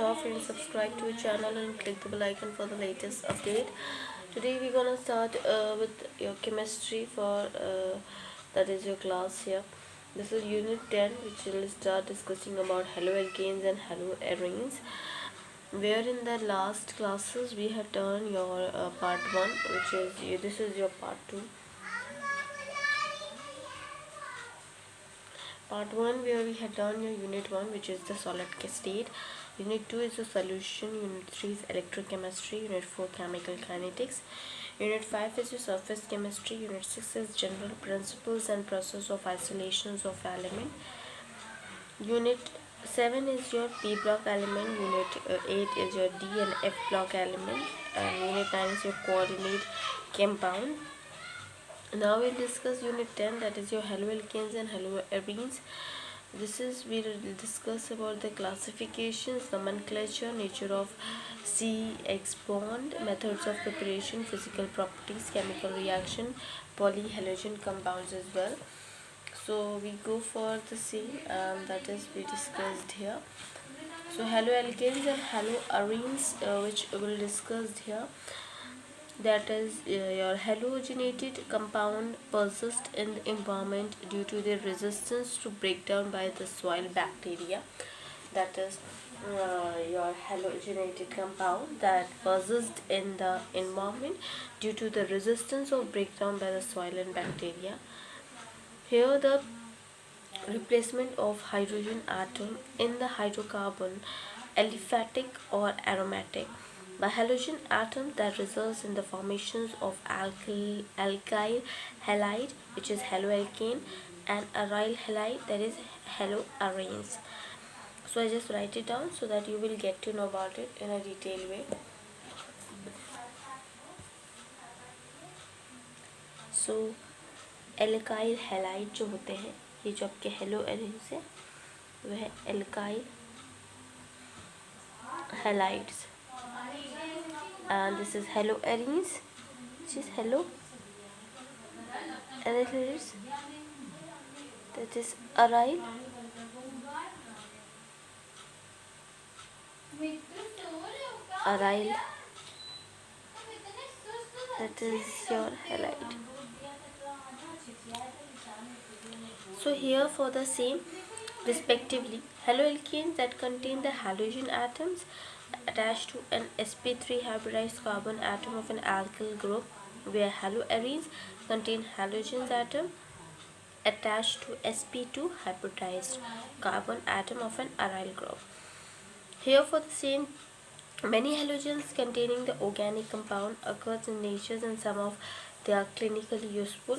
off and subscribe to our channel and click the bell icon for the latest update. Today we're gonna start with your chemistry for that is your class here. This is unit 10, which will start discussing about haloalkanes and haloarenes. Where in the last classes we have done your part 1, which is this is your part 2. Part 1 where we had done your unit 1, which is the solid state. Unit 2 is the solution. Unit 3 is electrochemistry. Unit 4 chemical kinetics. Unit 5 is your surface chemistry. Unit 6 is general principles and process of isolations of element. Unit 7 is your P block element. Unit 8 is your D and F block element. And Unit 9 is your coordinate compound. Now we'll discuss unit 10, that is your haloalkanes and haloarenes. We will discuss about the classifications, nomenclature, nature of CX bond, methods of preparation, physical properties, chemical reaction, polyhalogen compounds as well. So we go for the same, that is we discussed here. So haloalkanes and haloarenes, which we will discussed here. That is your halogenated compound persist in the environment due to their resistance to breakdown by the soil bacteria. That is your halogenated compound that persist in the environment due to the resistance of breakdown by the soil and bacteria. Here the replacement of hydrogen atom in the hydrocarbon aliphatic or aromatic by halogen atom that results in the formations of alkyl halide, which is haloalkane, and aryl halide, that is haloarenes. So I just write it down so that you will get to know about it in a detailed way. So alkyl halide जो होते हैं, ये जो आपके haloarenes है वह alkyl halides, and this is haloarenes, which is haloarenes, that is aryl that is your halide. So here for the same, respectively, haloalkanes that contain the halogen atoms attached to an sp3 hybridized carbon atom of an alkyl group, where haloarenes contain halogen atom attached to sp2 hybridized carbon atom of an aryl group. Here for the same, many halogens containing the organic compound occurs in nature and some of they are clinically useful.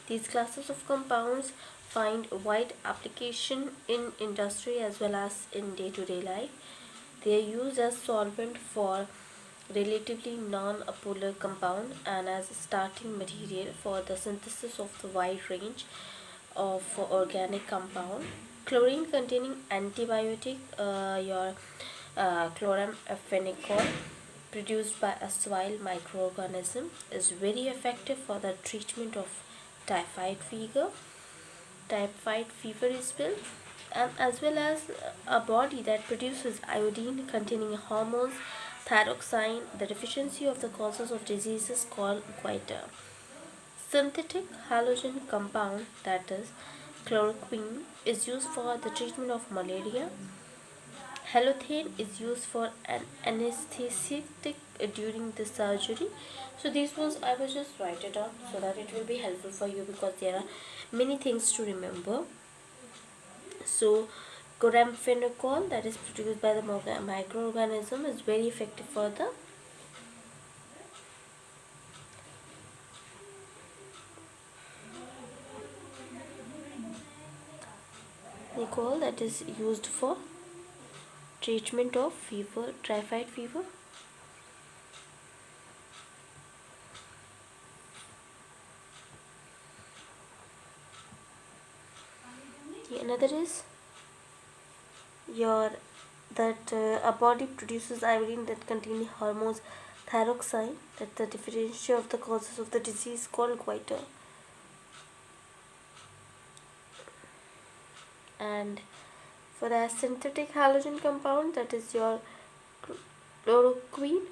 These classes of compounds find wide application in industry as well as in day-to-day life. They are used as solvent for relatively non-polar compound and as starting material for the synthesis of the wide range of organic compound. Chlorine containing antibiotic, your chloramphenicol, produced by a soil microorganism, is very effective for the treatment of typhoid fever is well, and as well as a body that produces iodine containing hormones, thyroxine. The deficiency of the causes of diseases called goiter. Synthetic halogen compound, that is chloroquine, is used for the treatment of malaria. Halothane is used for an anesthetic during the surgery. So these was I will just write it down so that it will be helpful for you, because there are many things to remember. So chloramphenicol, that is produced by the microorganism, is very effective for the nicole, that is used for treatment of fever, typhoid fever. Another is your that a body produces iodine that contain hormones thyroxine, that the deficiency of the causes of the disease called goiter. And for the synthetic halogen compound, that is your chloroquine,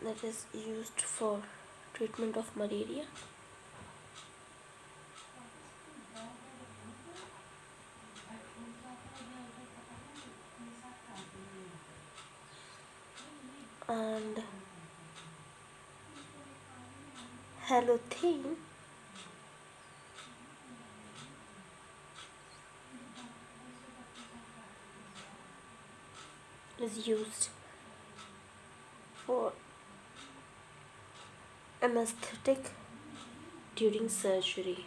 that is used for treatment of malaria. And halothane is used for anesthetic during surgery.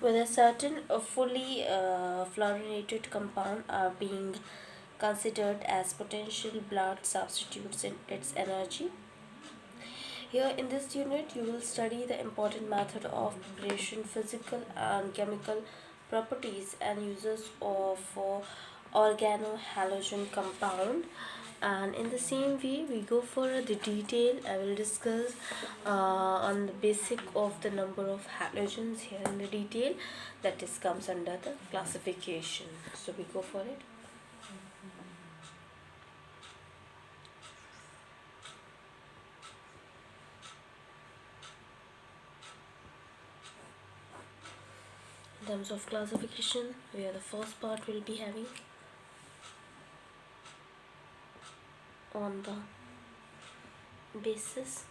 Whether certain fully fluorinated compound are being considered as potential blood substitutes in its energy. Here in this unit, you will study the important method of preparation, physical and chemical properties and uses of organohalogen compound. And in the same way, we go for the detail. I will discuss on the basic of the number of halogens here in the detail. That is comes under the classification. So we go for it. In terms of classification, where the first part will be having on the basis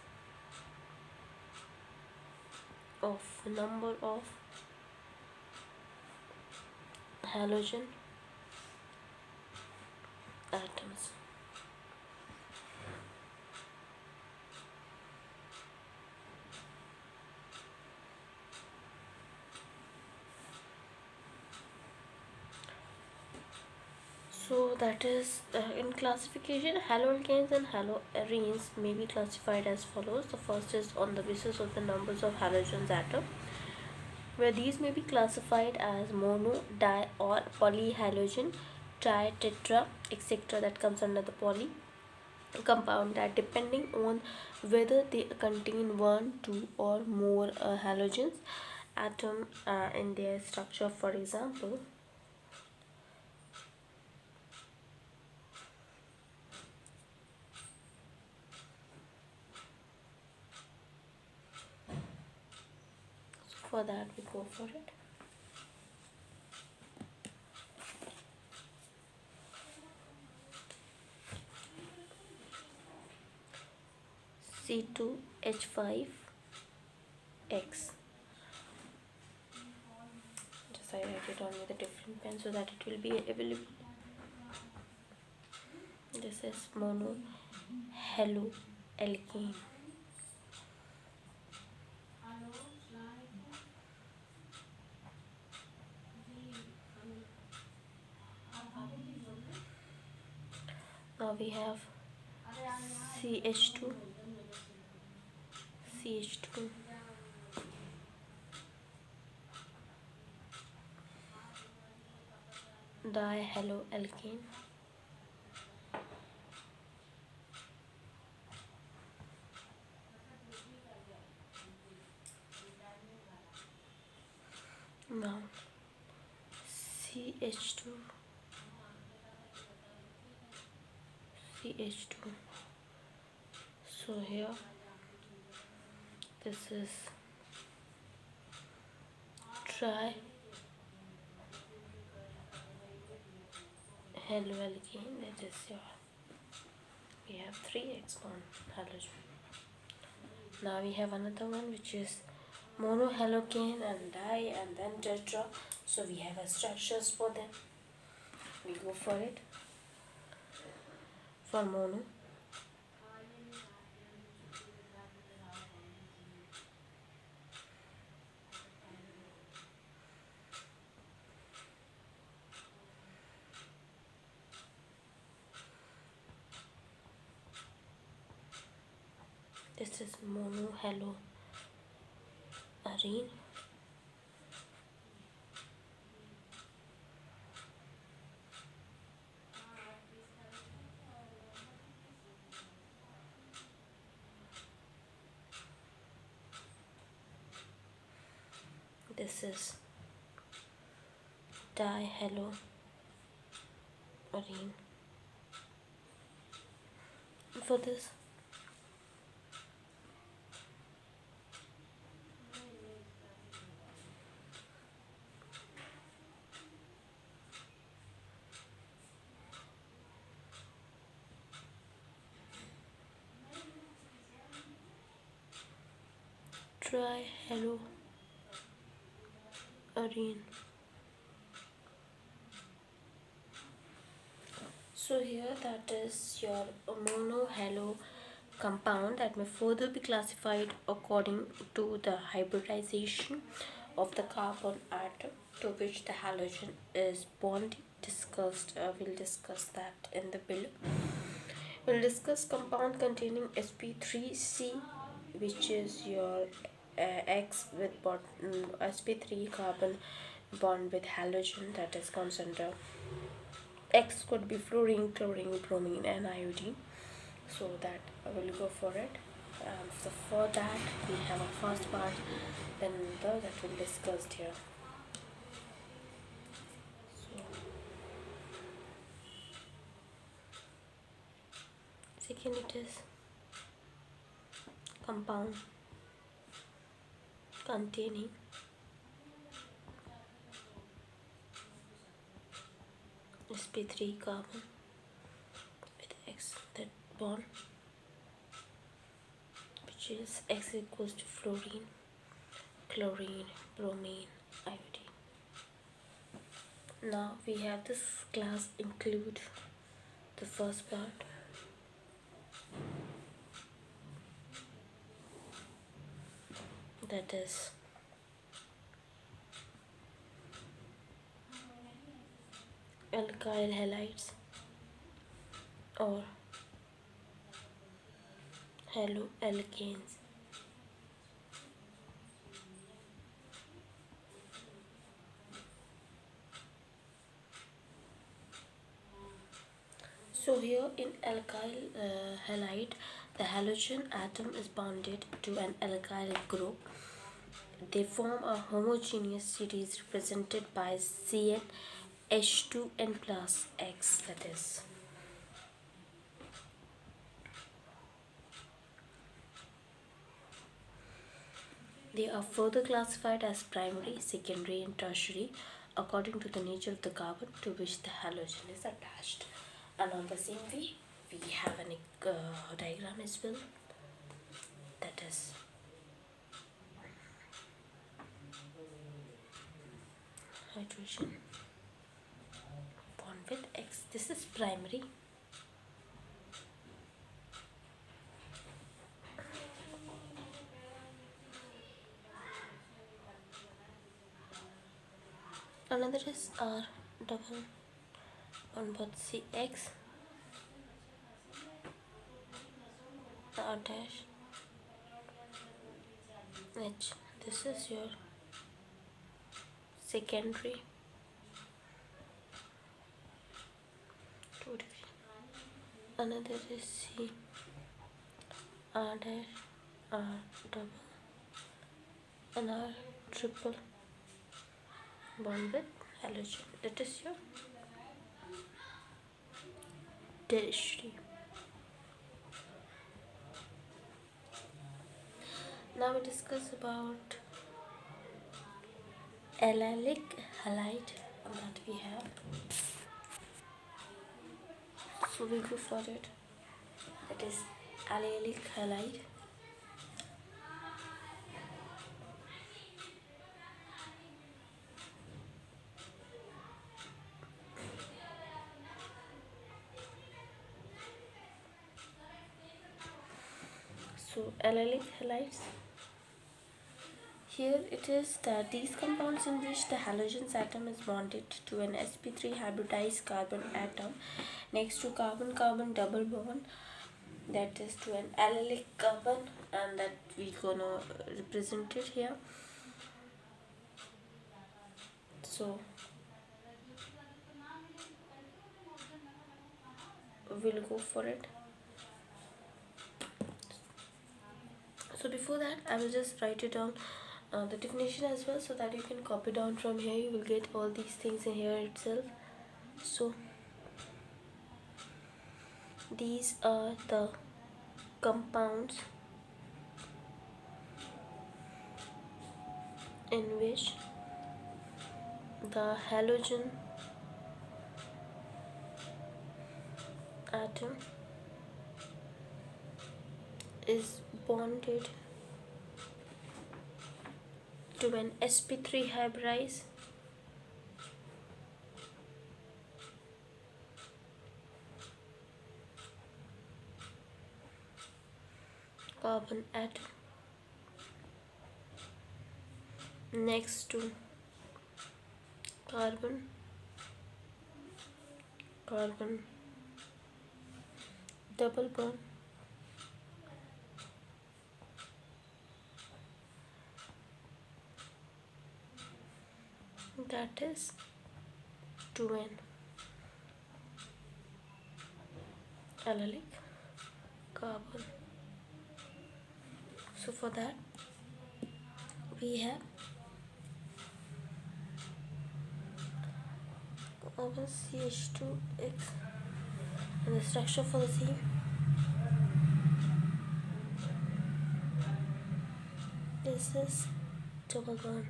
of number of halogen atoms. So that is in classification, haloalkanes and haloarenes may be classified as follows. The first is on the basis of the numbers of halogens atom, where these may be classified as mono, di or polyhalogen, tri, tetra, etc. That comes under the poly compound, that depending on whether they contain one, two or more halogens atom in their structure. For example, for that we go for it. C2H5X. Just I write it on with a different pen so that it will be available. This is mono haloalkane. Now we have CH2 dihaloalkane. Now CH2 so here this is tri haloalkane. That is your, we have 3x bond halogen. Now we have another one which is monohalokane and di and then tetra. So we have a structures for them. We go for it. For mono, this is monohaloarene. this is dihaloarine. For this, trihaloarine. So here that is your monohalo compound that may further be classified according to the hybridization of the carbon atom to which the halogen is bonded. We'll discuss that in the below. We'll discuss compound containing sp3c, which is your X with sp3 carbon bond with halogen, that is concentrated. X could be fluorine, chlorine, bromine, and iodine. So that I will go for it. So for that we have a first part, then another that we'll discuss here. So second, it is compound containing sp3 carbon with X, that bond which is X equals to fluorine, chlorine, bromine, iodine. Now we have this class include the first part, that is alkyl halides or haloalkenes. So here in alkyl halide, the halogen atom is bonded to an alkyl group. They form a homogeneous series represented by CnH2n plus X, that is. They are further classified as primary, secondary, and tertiary according to the nature of the carbon to which the halogen is attached. And on the same way, we have a diagram as well, that is hydrogen bond with X. This is primary. Another is R double on both CX, R dash, H. This is your secondary. 2 Another is C, R dash, R double, and R triple bond with halogen. That is your tertiary. Now we discuss about allylic halide that we have. So we go for it. That is allylic halide. So allylic halides. Here it is that these compounds in which the halogen's atom is bonded to an sp3 hybridized carbon atom next to carbon-carbon double bond, that is to an allylic carbon, and that we gonna represent it here. So we'll go for it. So before that I will just write it down the definition as well, so that you can copy down from here. You will get all these things in here itself. So these are the compounds in which the halogen atom is bonded to an sp3 hybridized carbon atom next to carbon carbon double bond that is 2n allylic carbon. So for that we have carbon CH2X, and the structure for the same this is double bond.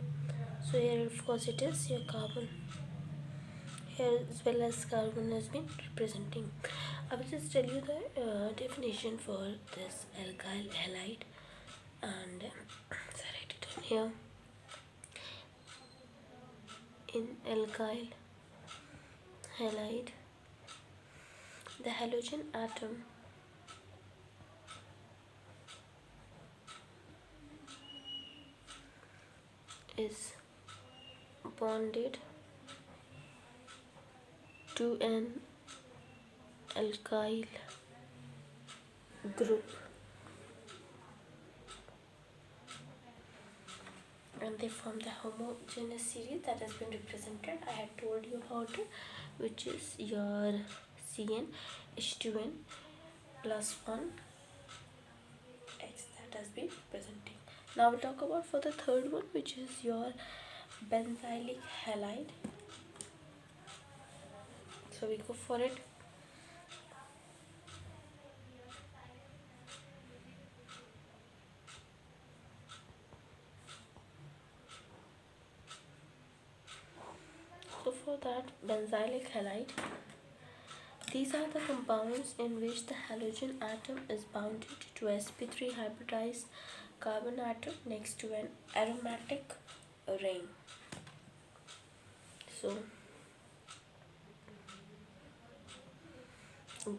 So here of course it is your carbon, here as well as carbon has been representing. I will just tell you the definition for this alkyl halide, and so I write it down here. In alkyl halide, the halogen atom is bonded to an alkyl group, and they form the homogeneous series that has been represented. I had told you about it, which is your Cn H2n plus 1 X that has been representing. Now we'll talk about for the third one, which is your benzylic halide. So we go for it. So for that benzylic halide, these are the compounds in which the halogen atom is bounded to sp3 hybridized carbon atom next to an aromatic ring. So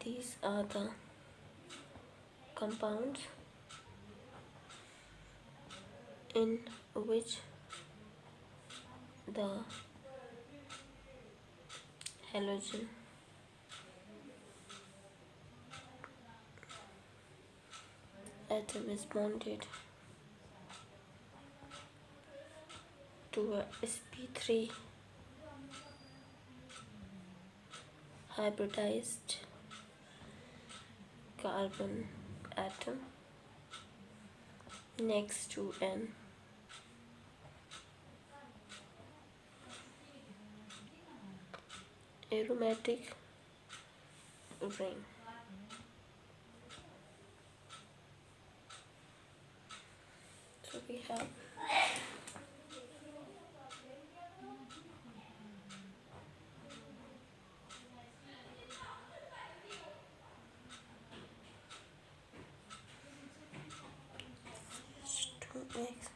these are the compounds in which the halogen atom is bonded to a sp3 hybridized carbon atom next to an aromatic ring. So we have H2X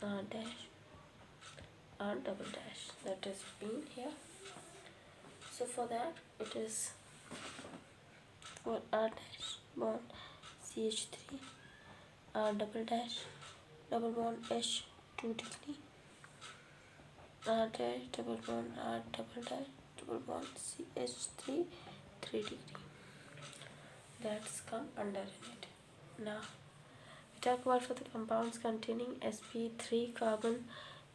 R dash R double dash, that is been here. So for that it is for R dash bond CH3 R double dash double bond H 2 degree R dash double bond R double dash double bond CH3 3 degree. That's come under in it. Now it talk about for the compounds containing sp3 carbon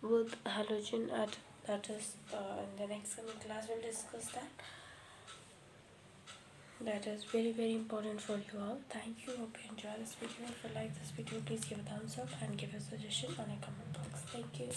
with halogen atom. That is, in the next coming class we'll discuss that. That is very important for you all. Thank you. Hope you enjoy this video. If you like this video, please give a thumbs up and give a suggestion on a comment box. Thank you.